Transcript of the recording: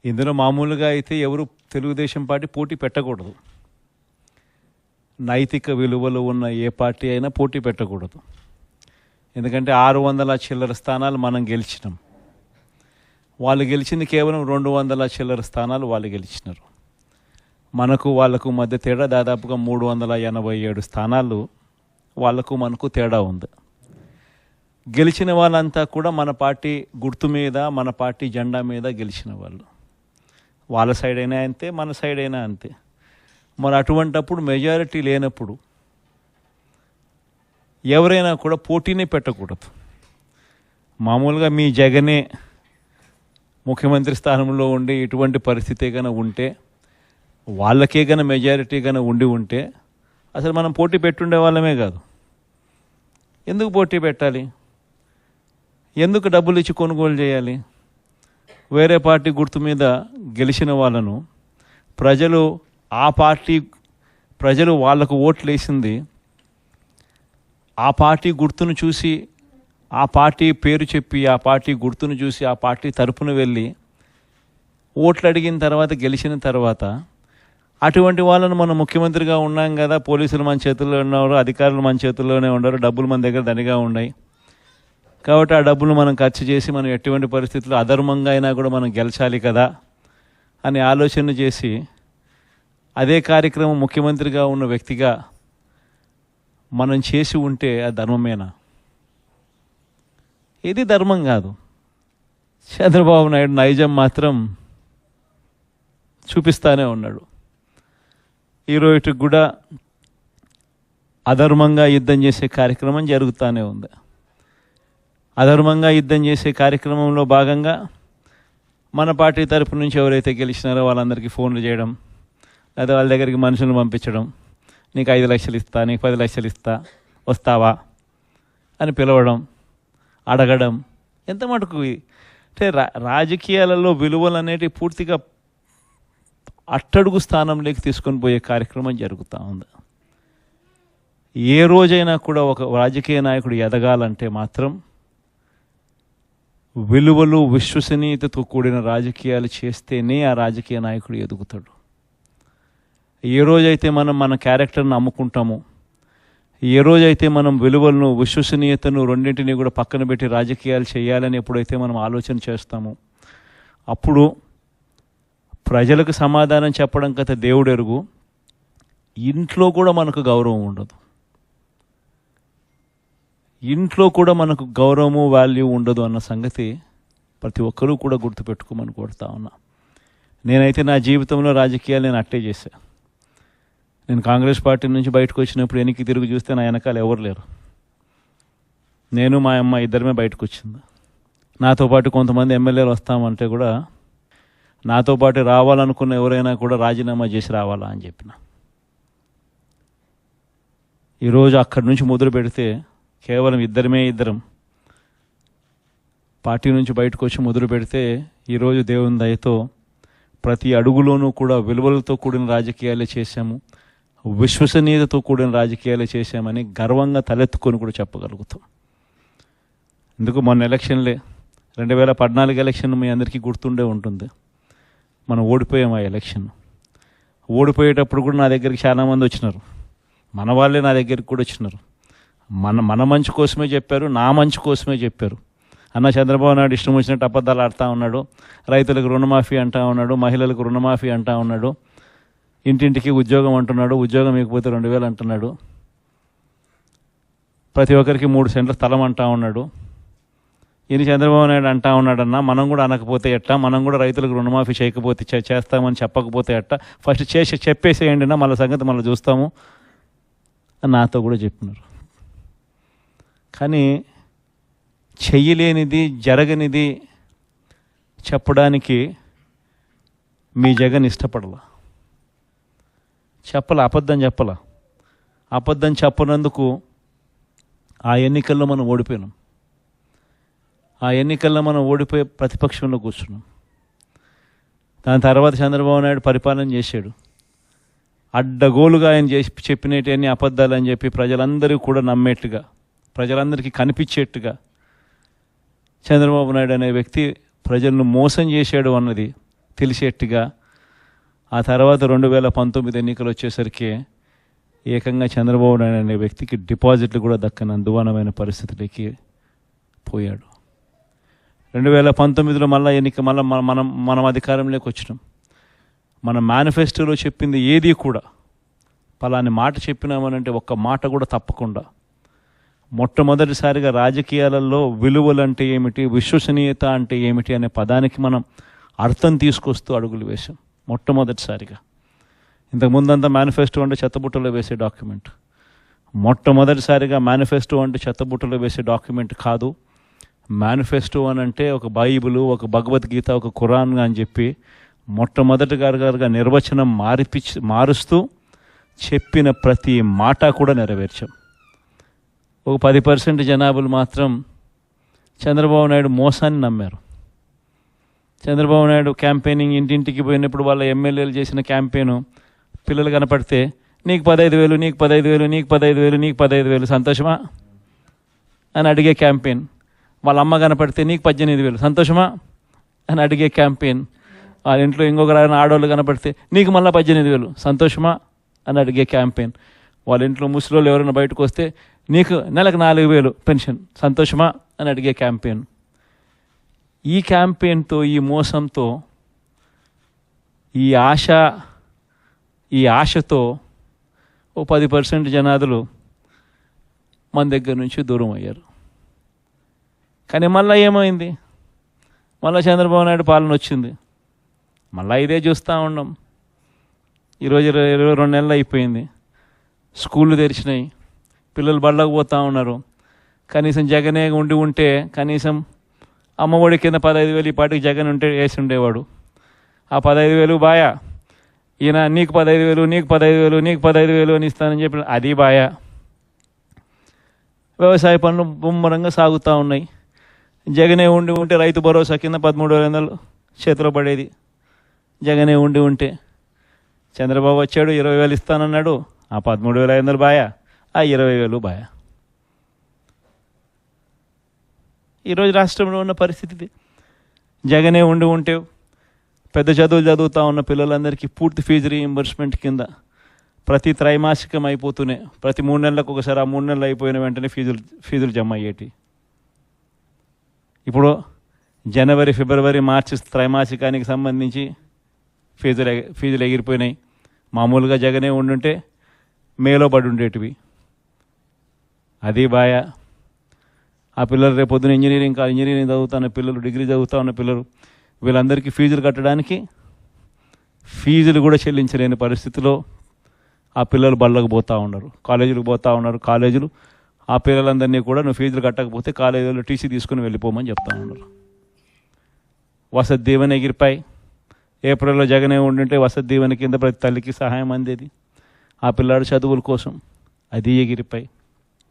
ఇందులో మామూలుగా అయితే ఎవరు తెలుగుదేశం పార్టీ పోటీ పెట్టకూడదు. నైతిక విలువలు ఉన్న ఏ పార్టీ అయినా పోటీ పెట్టకూడదు. ఎందుకంటే 600 చిల్లర స్థానాలు మనం గెలిచినాం. వాళ్ళు గెలిచింది కేవలం 200 చిల్లర స్థానాలు వాళ్ళు గెలిచినారు. మనకు వాళ్ళకు మధ్య తేడా దాదాపుగా 387 స్థానాలు వాళ్ళకు మనకు తేడా ఉంది. గెలిచిన వాళ్ళంతా కూడా మన పార్టీ గుర్తు మీద, మన పార్టీ జెండా మీద గెలిచిన వాళ్ళు. వాళ్ళ సైడ్ అయినా అంతే, మన సైడ్ అయినా అంతే. మరి అటువంటప్పుడు మెజారిటీ లేనప్పుడు ఎవరైనా కూడా పోటీనే పెట్టకూడదు. మామూలుగా మీ జగనే ముఖ్యమంత్రి స్థానంలో ఉండి ఇటువంటి పరిస్థితి కనుక ఉంటే, వాళ్ళకే కనుక మెజారిటీ కనుక ఉంటే అసలు మనం పోటీ పెట్టుండే వాళ్ళమే కాదు. ఎందుకు పోటీ పెట్టాలి? ఎందుకు డబ్బులు ఇచ్చి కొనుగోలు చేయాలి? వేరే పార్టీ గుర్తు మీద గెలిచిన వాళ్ళను ప్రజలు వాళ్లకు ఓట్లు వేసింది ఆ పార్టీ గుర్తును చూసి, ఆ పార్టీ పేరు చెప్పి, ఆ పార్టీ గుర్తును చూసి, ఆ పార్టీ తరపున వెళ్ళి ఓట్లు అడిగిన తర్వాత, గెలిచిన తర్వాత అటువంటి వాళ్ళను మనం ముఖ్యమంత్రిగా ఉన్నాం కదా, పోలీసులు మన చేతుల్లో ఉన్నారు, అధికారులు మన చేతుల్లోనే ఉన్నారు, డబ్బులు మన దగ్గర దండిగా ఉన్నాయి కాబట్టి ఆ డబ్బులు మనం ఖర్చు చేసి మనం ఎటువంటి పరిస్థితుల్లో అధర్మంగా అయినా కూడా మనం గెలిచాలి కదా అని ఆలోచన చేసి అదే కార్యక్రమం ముఖ్యమంత్రిగా ఉన్న వ్యక్తిగా మనం చేసి ఉంటే ఆ ధర్మమేనా? ఇది ధర్మం కాదు. చంద్రబాబు నాయుడు నైజం మాత్రం చూపిస్తానే ఉన్నాడు. ఈరోజు కూడా అధర్మంగా యుద్ధం చేసే కార్యక్రమం జరుగుతూనే ఉంది. అధర్మంగా యుద్ధం చేసే కార్యక్రమంలో భాగంగా మన పార్టీ తరపు నుంచి ఎవరైతే గెలిచినారో వాళ్ళందరికీ ఫోన్లు చేయడం, లేదా వాళ్ళ దగ్గరికి మనుషులను పంపించడం, నీకు 5 లక్షలు ఇస్తా, నీకు 10 లక్షలు ఇస్తా, వస్తావా అని పిలవడం, అడగడం. ఎంత మటుకు అంటే రాజకీయాలలో విలువలు అనేటివి పూర్తిగా అట్టడుగు స్థానంలోకి తీసుకొని పోయే కార్యక్రమం జరుగుతూ ఉంది. ఏ రోజైనా కూడా ఒక రాజకీయ నాయకుడు ఎదగాలంటే మాత్రం విలువలు, విశ్వసనీయతతో కూడిన రాజకీయాలు చేస్తేనే ఆ రాజకీయ నాయకుడు ఎదుగుతాడు. ఏ రోజైతే మనం మన క్యారెక్టర్ని అమ్ముకుంటామో, ఏ రోజైతే మనం విలువలను, విశ్వసనీయతను రెండింటినీ కూడా పక్కన పెట్టి రాజకీయాలు చేయాలని ఎప్పుడైతే మనం ఆలోచన చేస్తామో అప్పుడు ప్రజలకు సమాధానం చెప్పడం కథ దేవుడు ఎరుగు, ఇంట్లో కూడా మనకు గౌరవం ఉండదు. ఇంట్లో కూడా మనకు గౌరవము, వాల్యూ ఉండదు అన్న సంగతి ప్రతి ఒక్కరూ కూడా గుర్తుపెట్టుకోమని కోరుతా ఉన్నా. నేనైతే నా జీవితంలో రాజకీయాలు నేను అట్టే చేశా. నేను కాంగ్రెస్ పార్టీ నుంచి బయటకు వచ్చినప్పుడు వెనక్కి తిరిగి చూస్తే నా వెనకాల ఎవరు లేరు. నేను మా అమ్మ ఇద్దరమే బయటకు వచ్చింది. నాతో పాటు కొంతమంది ఎమ్మెల్యేలు వస్తామంటే కూడా నాతో పాటు రావాలనుకున్న ఎవరైనా కూడా రాజీనామా చేసి రావాలా అని చెప్పిన. ఈరోజు అక్కడి నుంచి మొదలు పెడితే కేవలం ఇద్దరం పార్టీ నుంచి బయటకు వచ్చి మొదలు పెడితే ఈరోజు దేవుని దయతో ప్రతి అడుగులోనూ కూడా విలువలతో కూడిన రాజకీయాలే చేశాము, విశ్వసనీయతతో కూడిన రాజకీయాలే చేశామని గర్వంగా తలెత్తుకొని కూడా చెప్పగలుగుతాం. ఎందుకు మొన్న ఎలక్షన్లే 2014 ఎలక్షన్ మీ అందరికీ గుర్తుండే ఉంటుంది. మనం ఓడిపోయాం ఆ ఎలక్షన్. ఓడిపోయేటప్పుడు కూడా నా దగ్గరికి చాలామంది వచ్చినారు, మన వాళ్ళే నా దగ్గరికి కూడా వచ్చినారు. మన మంచి కోసమే చెప్పారు, నా మంచి కోసమే చెప్పారు. అన్న చంద్రబాబు నాయుడు ఇష్టం వచ్చినట్టు అబద్ధాలు ఆడుతూ ఉన్నాడు, రైతులకు రుణమాఫీ అంటూ ఉన్నాడు, మహిళలకు రుణమాఫీ అంటూ ఉన్నాడు, ఇంటింటికి ఉద్యోగం అంటున్నాడు, ఉద్యోగం ఇకపోతే 2000 అంటున్నాడు, ప్రతి ఒక్కరికి 3 సెంట్ల స్థలం అంటూ ఉన్నాడు. ఈయన చంద్రబాబు నాయుడు అంటూ ఉన్నాడన్నా, మనం కూడా అనకపోతే ఎట్టా, మనం కూడా రైతులకు రుణమాఫీ చేయకపోతే చేస్తామని చెప్పకపోతే ఎట్టా, ఫస్ట్ చెప్పేసేయండి నా, మళ్ళీ సంగతి మళ్ళీ చూస్తాము అని నాతో కూడా చెప్పినారు. కానీ చెయ్యలేనిది, జరగనిది చెప్పడానికి మీ జగన్ ఇష్టపడలా, అబద్ధం చెప్పలా. అబద్ధం చెప్పనందుకు ఆ ఎన్నికల్లో మనం ఓడిపోయినాం. ఆ ఎన్నికల్లో మనం ఓడిపోయి ప్రతిపక్షంలో కూర్చున్నాం. దాని తర్వాత చంద్రబాబు నాయుడు పరిపాలన చేశాడు. అడ్డగోలుగా ఆయన చెప్పినవన్నీ అబద్ధాలు అని చెప్పి ప్రజలందరూ కూడా నమ్మేట్టుగా, ప్రజలందరికీ కనిపించేట్టుగా చంద్రబాబు నాయుడు అనే వ్యక్తి ప్రజలను మోసం చేశాడు అన్నది తెలిసేట్టుగా. ఆ తర్వాత 2019 ఎన్నికలు వచ్చేసరికి ఏకంగా చంద్రబాబు నాయుడు అనే వ్యక్తికి డిపాజిట్లు కూడా దక్కని అందువనమైన పరిస్థితులకి పోయాడు. 2019లో మళ్ళీ మనం అధికారంలోకి వచ్చినాం. మన మేనిఫెస్టోలో చెప్పింది ఏది కూడా పలాని మాట చెప్పినామనంటే ఒక్క మాట కూడా తప్పకుండా మొట్టమొదటిసారిగా రాజకీయాలలో విలువలు అంటే ఏమిటి, విశ్వసనీయత అంటే ఏమిటి అనే పదానికి మనం అర్థం తీసుకొస్తూ అడుగులు వేశాం మొట్టమొదటిసారిగా. ఇంతకుముందంతా మేనిఫెస్టో అంటే చెత్తబుట్టలో వేసే డాక్యుమెంట్. మొట్టమొదటిసారిగా మేనిఫెస్టో అంటే చెత్తబుట్టలో వేసే డాక్యుమెంట్ కాదు. మేనిఫెస్టో అని అంటే ఒక బైబిలు, ఒక భగవద్గీత, ఒక ఖురాన్ అని చెప్పి మొట్టమొదటిగా నిర్వచనం మారుస్తూ చెప్పిన ప్రతి మాట కూడా నెరవేర్చాం. ఒక 10% జనాభాలు మాత్రం చంద్రబాబు నాయుడు మోసాన్ని నమ్మారు. చంద్రబాబు నాయుడు క్యాంపెయినింగ్ ఇంటింటికి పోయినప్పుడు వాళ్ళ ఎమ్మెల్యేలు చేసిన క్యాంపెయిన్ పిల్లలు కనపడితే నీకు 15,000, నీకు 15,000, నీకు 15,000, నీకు 15,000 సంతోషమా అని అడిగే క్యాంపెయిన్. వాళ్ళ అమ్మ కనపడితే నీకు 18,000 సంతోషమా అని అడిగే క్యాంపెయిన్. వాళ్ళ ఇంట్లో ఇంకొక ఆడవాళ్ళు కనపడితే నీకు మళ్ళీ 18,000 సంతోషమా అని అడిగే క్యాంపెయిన్. వాళ్ళ ఇంట్లో ముసలోళ్ళు ఎవరైనా బయటకు వస్తే నీకు నెలకు 4,000 పెన్షన్ సంతోషమా అని అడిగే క్యాంపెయిన్. ఈ క్యాంపెయిన్తో, ఈ మోసంతో, ఈ ఆశతో ఓ 10% జనాదులు మన దగ్గర నుంచి దూరం అయ్యారు. కానీ మళ్ళీ ఏమైంది? మళ్ళీ చంద్రబాబు నాయుడు పాలన వచ్చింది. మళ్ళీ ఇదే చూస్తూ ఉన్నాం. ఈరోజు 22 నెలలు అయిపోయింది. స్కూళ్ళు తెరిచినాయి, పిల్లలు బళ్ళకు పోతూ ఉన్నారు. కనీసం జగనే ఉంటే కనీసం అమ్మఒడి కింద 15,000 ఈ పాటికి జగన్ ఉంటే వేసి ఉండేవాడు. ఆ 15,000 బాయా, ఈయన నీకు 15,000, నీకు 15,000, నీకు 15,000 అని ఇస్తానని చెప్పి అది బాయా. వ్యవసాయ పనులు ముమ్మరంగా సాగుతూ ఉన్నాయి. జగనే ఉంటే రైతు భరోసా కింద 13,500 చేతిలో పడేది. జగనే ఉంటే చంద్రబాబు వచ్చాడు, 20,000 ఇస్తానన్నాడు. ఆ 13,500 బాయా, ఆ 20,000 బాయా. ఈరోజు రాష్ట్రంలో ఉన్న పరిస్థితి జగనే ఉంటే పెద్ద చదువులు చదువుతూ ఉన్న పిల్లలందరికీ పూర్తి ఫీజు రీయింబర్స్మెంట్ కింద ప్రతి త్రైమాసికం అయిపోతూనే ప్రతి 3 నెలలకు ఒకసారి, ఆ 3 నెలలు అయిపోయిన వెంటనే ఫీజులు జమ అయ్యేటి. ఇప్పుడు జనవరి, ఫిబ్రవరి, మార్చి త్రైమాసికానికి సంబంధించి ఫీజులు ఎగిరిపోయినాయి. మామూలుగా జగనే ఉండుంటే మేలో పడి ఉండేటివి. అది బాయా. ఆ పిల్లలు రేపొద్దున ఇంజనీరింగ్ చదువుతున్న పిల్లలు, డిగ్రీ చదువుతూ ఉన్న పిల్లలు, వీళ్ళందరికీ ఫీజులు కట్టడానికి ఫీజులు కూడా చెల్లించలేని పరిస్థితిలో ఆ పిల్లలు బళ్ళకు పోతూ ఉన్నారు, కాలేజీలకు పోతూ ఉన్నారు. కాలేజీలు ఆ పిల్లలందరినీ కూడా నువ్వు ఫీజులు కట్టకపోతే కాలేజీలో టీసీ తీసుకుని వెళ్ళిపోమని చెప్తా ఉన్నారు. వసతి దీవెన ఎగిరిపాయి. ఏప్రిల్లో జగనే ఉండుంటే వసతి దీవెన కింద ప్రతి తల్లికి సహాయం అందేది ఆ పిల్లాడు చదువుల కోసం. అది ఎగిరిపాయి.